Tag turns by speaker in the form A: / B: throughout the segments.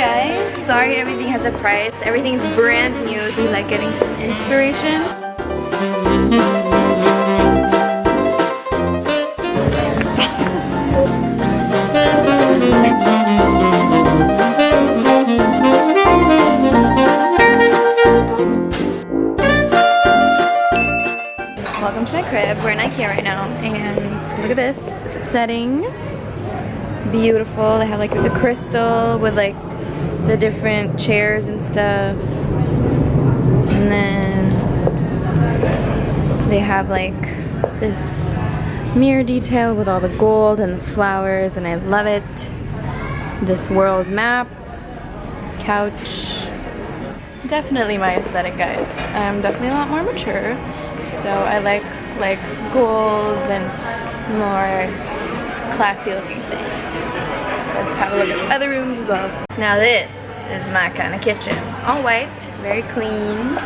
A: guys. Sorry everything has a price. Everything's brand new, so we like getting some inspiration. Welcome to my crib. We're in IKEA right now, and look at this setting. Beautiful. They have like the crystal with like the different chairs and stuff, and then they have like this mirror detail with all the gold and the flowers, and I love it. This world map, couch. Definitely my aesthetic, guys. I'm definitely a lot more mature, so I like golds and more classy looking things. Let's have a look at other rooms as well. Now this is my kind of kitchen. All white, very clean.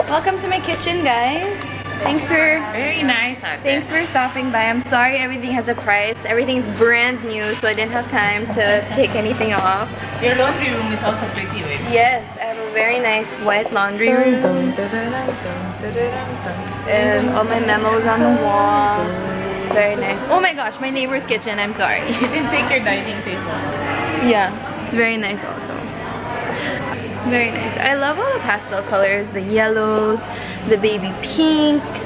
A: Welcome to my kitchen, guys. Thanks for Thanks for stopping by. I'm sorry everything has a price. Everything's brand new, so I didn't have time to take anything off.
B: Your laundry room is also pretty, baby.
A: Yes, I have a very nice white laundry room. And all my memos on the wall. Very nice. Oh my gosh, my neighbor's kitchen. I'm sorry.
B: You can take your dining table.
A: Yeah, it's very nice also. Very nice. I love all the pastel colors. The yellows, the baby pinks,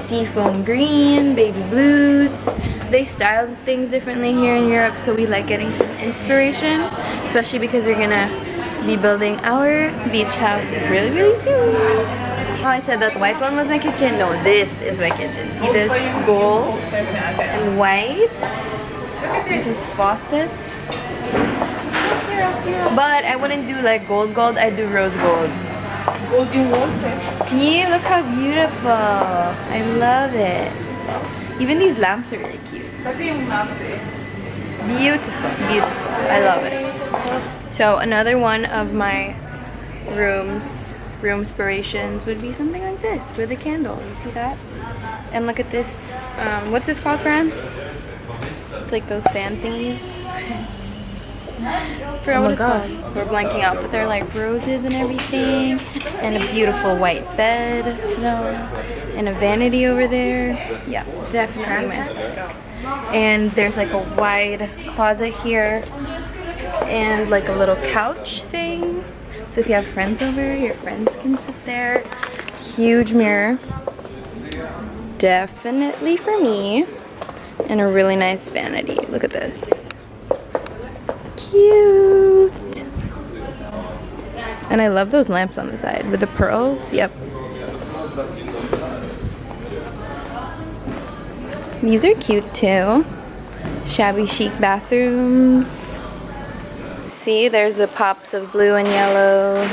A: seafoam green, baby blues. They style things differently here in Europe, so we like getting some inspiration, especially because we're gonna be building our beach house really, really soon. Oh, I said that the white one was my kitchen. No, this is my kitchen. See this gold and white with this faucet. But I wouldn't do like gold, I'd do rose gold.
B: Gold in one set.
A: See, look how beautiful. I love it. Even these lamps are really cute. Beautiful, beautiful. I love it. So another one of my room inspirations would be something like this with a candle. You see that? And look at this. What's this called, Fran? It's like those sand thingies. I forgot what it's called. We're blanking out, but they're like roses and everything, and a beautiful white bed to know, and a vanity over there. Yeah, definitely my aesthetic. And there's like a wide closet here, and like a little couch thing. So if you have friends over, your friends can sit there. Huge mirror, definitely for me, and a really nice vanity. Look at this. Cute. And I love those lamps on the side with the pearls. Yep. These are cute too. Shabby chic bathrooms. See, there's the pops of blue and yellow.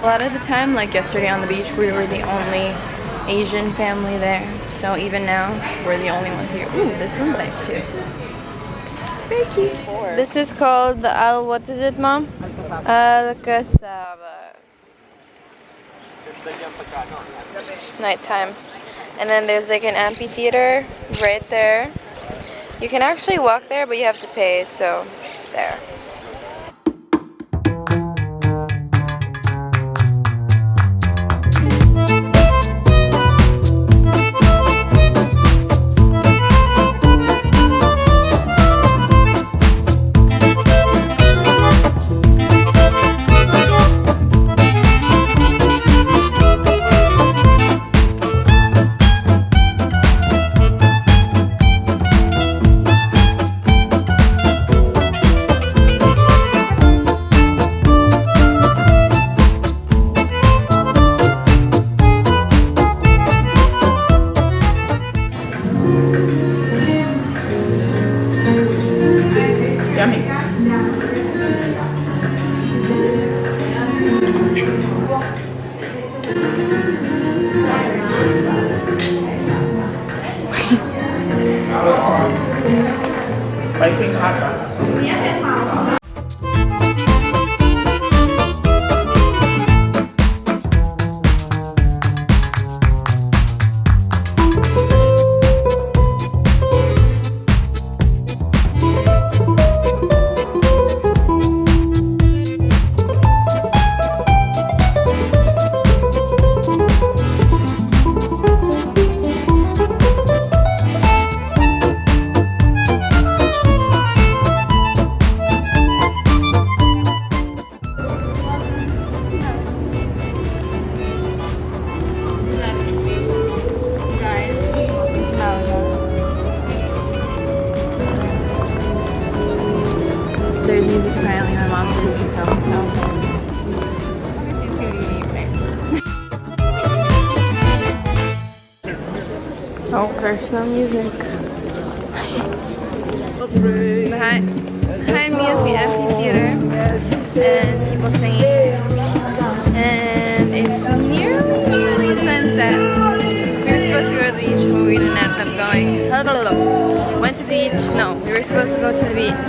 A: A lot of the time, like yesterday on the beach, we were the only Asian family there. So even now, we're the only ones here. Ooh, this one's nice too. Very cute. This is called the what is it, Mom? Alcazaba. Nighttime. And then there's like an amphitheater right there. You can actually walk there, but you have to pay, so there.
B: Piping hot.
A: Oh, there's no music. Behind me is the amphitheater and people singing. And it's nearly sunset. We were supposed to go to the beach, but we didn't end up going. Went to the beach. No, we were supposed to go to the beach.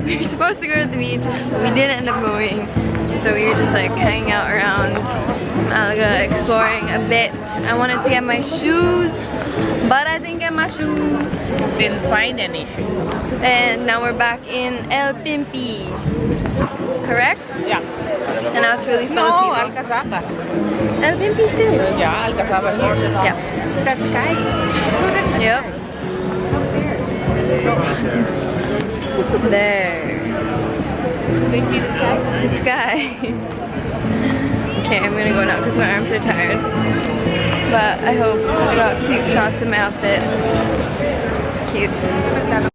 A: We were supposed to go to the beach, but we didn't end up going. So we were just like hanging out around Malaga, exploring a bit. I wanted to get my shoes, but I didn't get my shoes.
B: Didn't find any shoes.
A: And now we're back in El Pimpi. Correct?
B: Yeah.
A: And now it's really full
B: No,
A: of people.
B: Alcazaba.
A: El Pimpi still.
B: Yeah, Alcazaba here.
A: Yeah.
B: That sky. Look at the
A: Yep. There.
B: They see the sky?
A: The sky. Okay, I'm gonna go now because my arms are tired. But I hope I got cute shots of my outfit. Cute.